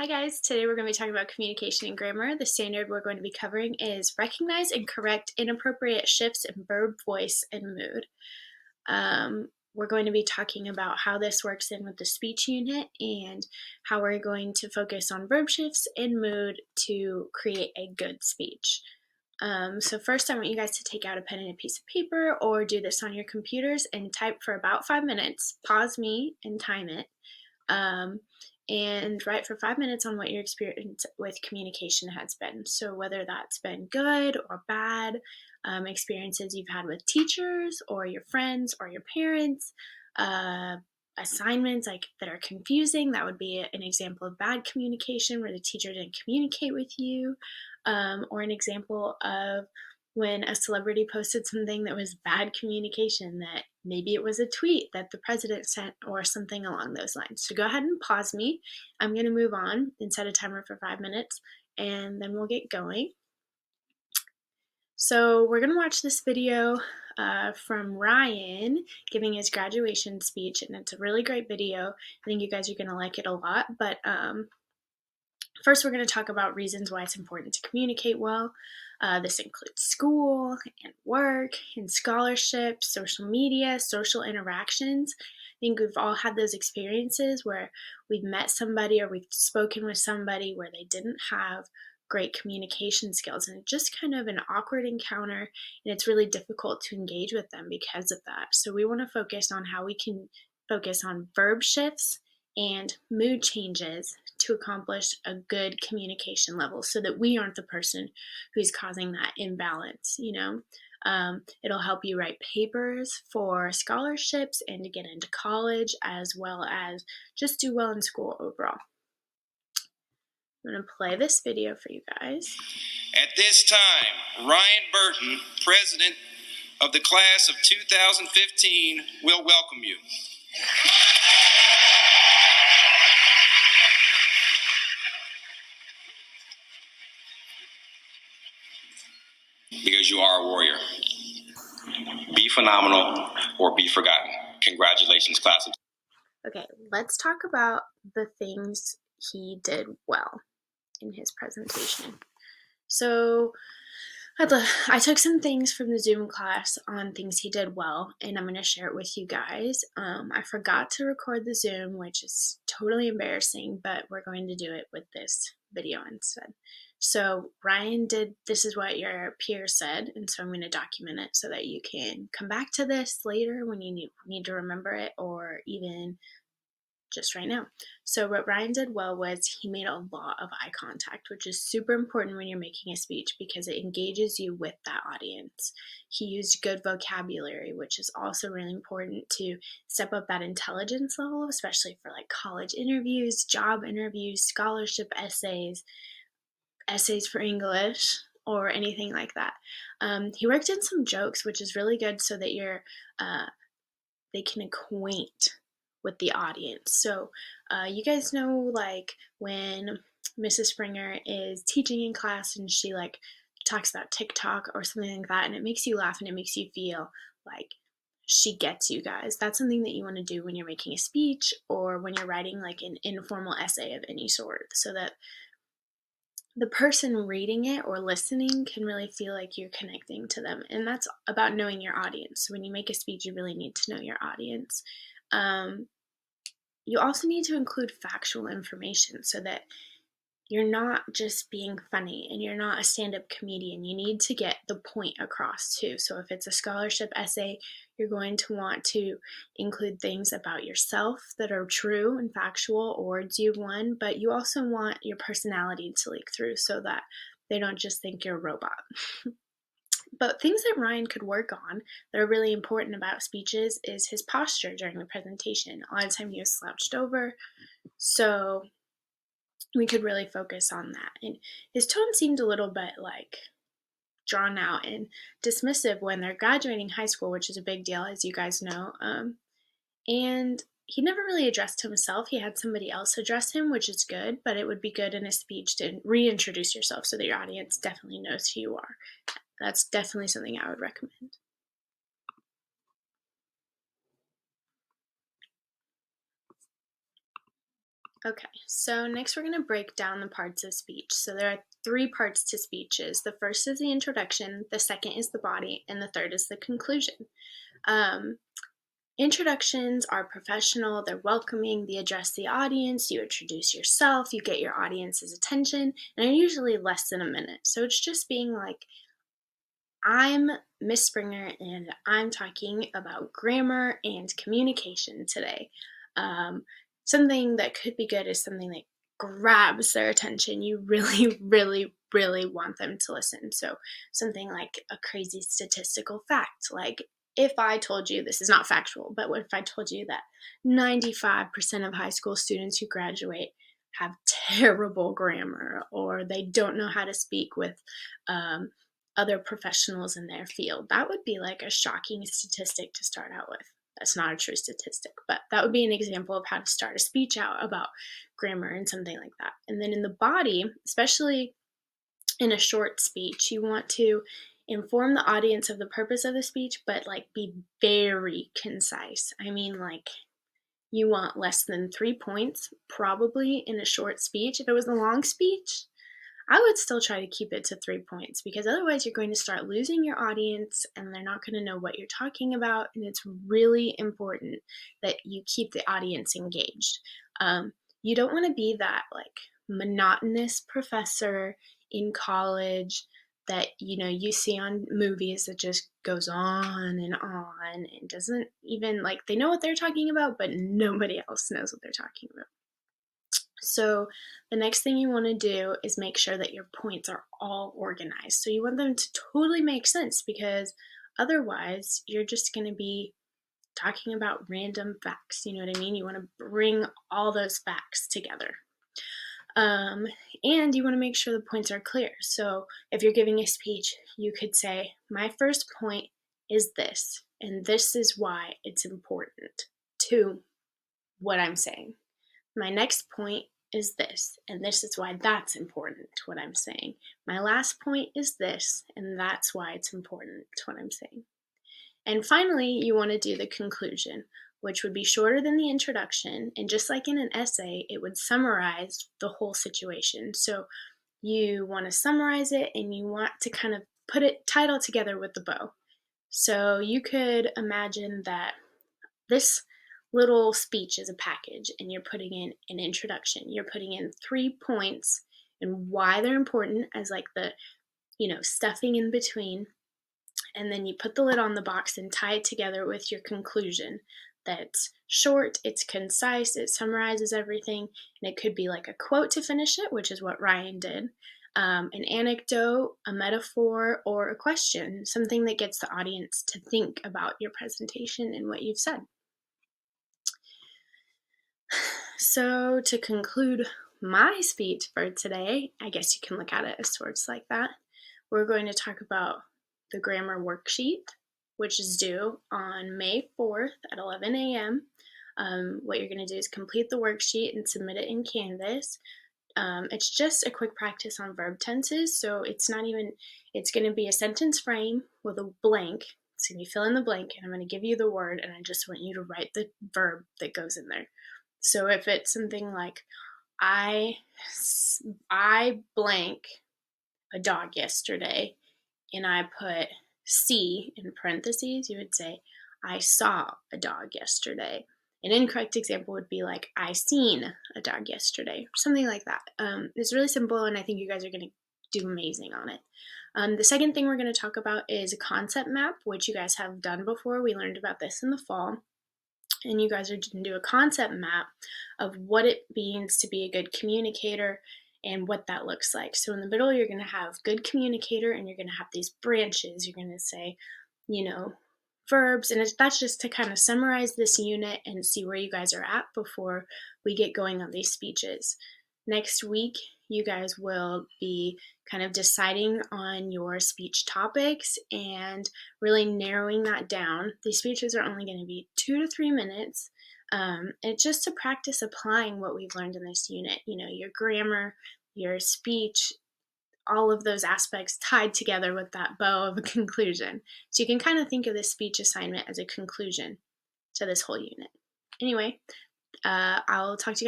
Hi guys, today we're going to be talking about communication and grammar. The standard we're going to be covering is recognize and correct inappropriate shifts in verb, voice, and mood. We're going to be talking about how this works in with the speech unit and how we're going to focus on verb shifts and mood to create a good speech. So first I want you guys to take out a pen and a piece of paper or do this on your computers and type for about 5 minutes. Pause me and time it. And write for 5 minutes on what your experience with communication has been. So whether that's been good or bad, experiences you've had with teachers or your friends or your parents, assignments like that are confusing. That would be an example of bad communication where the teacher didn't communicate with you, or an example of when a celebrity posted something that was bad communication, that maybe it was a tweet that the president sent or something along those lines. So go ahead and pause me. I'm going to move on and set a timer for 5 minutes, and then we'll get going. So we're going to watch this video from Ryan giving his graduation speech, and it's a really great video. I think you guys are going to like it a lot, but first we're going to talk about reasons why it's important to communicate well. This includes school and work and scholarships, social media, social interactions. I think we've all had those experiences where we've met somebody or we've spoken with somebody where they didn't have great communication skills, and it's just kind of an awkward encounter, and it's really difficult to engage with them because of that. So we want to focus on how we can focus on verb shifts and mood changes to accomplish a good communication level so that we aren't the person who's causing that imbalance, It'll help you write papers for scholarships and to get into college, as well as just do well in school overall. I'm going to play this video for you guys. At this time, Ryan Burton, president of the class of 2015, will welcome you. Because you are a warrior. Be phenomenal or be forgotten. Congratulations, class of... Okay, let's talk about the things he did well in his presentation. So I took some things from the Zoom class on things he did well, and I'm going to share it with you guys. I forgot to record the Zoom, which is totally embarrassing, but we're going to do it with this video instead. So Ryan did, this is what your peer said, and so I'm going to document it so that you can come back to this later when you need to remember it, or even just right now. So what Ryan did well was he made a lot of eye contact, which is super important when you're making a speech because it engages you with that audience. He used good vocabulary, which is also really important to step up that intelligence level, especially for like college interviews, job interviews, scholarship essays for English, or anything like that. He worked in some jokes, which is really good so that they can acquaint with the audience. So you guys know, like when Mrs. Springer is teaching in class and she like talks about TikTok or something like that, and it makes you laugh and it makes you feel like she gets you guys. That's something that you want to do when you're making a speech or when you're writing like an informal essay of any sort, so that the person reading it or listening can really feel like you're connecting to them. And that's about knowing your audience. When you make a speech, you really need to know your audience. You also need to include factual information so that you're not just being funny and you're not a stand-up comedian. You need to get the point across too. So if it's a scholarship essay, you're going to want to include things about yourself that are true and factual, awards you've won, but you also want your personality to leak through so that they don't just think you're a robot. But things that Ryan could work on that are really important about speeches is his posture during the presentation. A lot of time he was slouched over, so we could really focus on that. And his tone seemed a little bit like drawn out and dismissive when they're graduating high school, which is a big deal, as you guys know. And he never really addressed himself. He had somebody else address him, which is good, but it would be good in a speech to reintroduce yourself so that your audience definitely knows who you are. That's definitely something I would recommend. Okay, so next we're going to break down the parts of speech. So there are 3 parts to speeches. The first is the introduction, the second is the body, and the third is the conclusion. Introductions are professional, they're welcoming, they address the audience, you introduce yourself, you get your audience's attention, and are usually less than a minute. So it's just being like, I'm Miss Springer and I'm talking about grammar and communication today. Something that could be good is something that grabs their attention. You really, really, really want them to listen. So something like a crazy statistical fact, like if I told you, this is not factual, but what if I told you that 95% of high school students who graduate have terrible grammar, or they don't know how to speak with other professionals in their field? That would be like a shocking statistic to start out with. That's not a true statistic, but that would be an example of how to start a speech out about grammar and something like that. And then in the body, especially in a short speech, you want to inform the audience of the purpose of the speech, but like be very concise. I mean, like, you want less than 3 points probably in a short speech. If it was a long speech, I would still try to keep it to 3 points, because otherwise you're going to start losing your audience and they're not going to know what you're talking about. And it's really important that you keep the audience engaged. You don't want to be that like monotonous professor in college that you see on movies that just goes on and doesn't even, like, they know what they're talking about, but nobody else knows what they're talking about. So the next thing you want to do is make sure that your points are all organized. So you want them to totally make sense, because otherwise you're just going to be talking about random facts. You know what I mean? You want to bring all those facts together. And you want to make sure the points are clear. So if you're giving a speech, you could say, my first point is this, and this is why it's important to what I'm saying. My next point is this, and this is why that's important to what I'm saying. My last point is this, and that's why it's important to what I'm saying. And finally, you want to do the conclusion, which would be shorter than the introduction, and just like in an essay, it would summarize the whole situation. So you want to summarize it, and you want to kind of tie it all together with the bow. So you could imagine that this little speech is a package, and you're putting in an introduction. You're putting in 3 points and why they're important as like the, stuffing in between. And then you put the lid on the box and tie it together with your conclusion. That's short, it's concise, it summarizes everything, and it could be like a quote to finish it, which is what Ryan did, an anecdote, a metaphor, or a question, something that gets the audience to think about your presentation and what you've said. So to conclude my speech for today, I guess you can look at it as sorts like that. We're going to talk about the grammar worksheet, which is due on May 4th at 11 a.m. What you're going to do is complete the worksheet and submit it in Canvas. It's just a quick practice on verb tenses, so it's going to be a sentence frame with a blank. It's going to be fill in the blank, and I'm going to give you the word, and I just want you to write the verb that goes in there. So if it's something like, I blank a dog yesterday, and I put see in parentheses, you would say, I saw a dog yesterday. An incorrect example would be like, I seen a dog yesterday, something like that. It's really simple, and I think you guys are going to do amazing on it. The second thing we're going to talk about is a concept map, which you guys have done before. We learned about this in the fall. And you guys are going to do a concept map of what it means to be a good communicator and what that looks like. So in the middle, you're going to have good communicator, and you're going to have these branches. You're going to say, verbs, and that's just to kind of summarize this unit and see where you guys are at before we get going on these speeches. Next week, you guys will be kind of deciding on your speech topics and really narrowing that down. These speeches are only going to be 2 to 3 minutes. It's just to practice applying what we've learned in this unit. Your grammar, your speech, all of those aspects tied together with that bow of a conclusion. So you can kind of think of this speech assignment as a conclusion to this whole unit. Anyway, I'll talk to you guys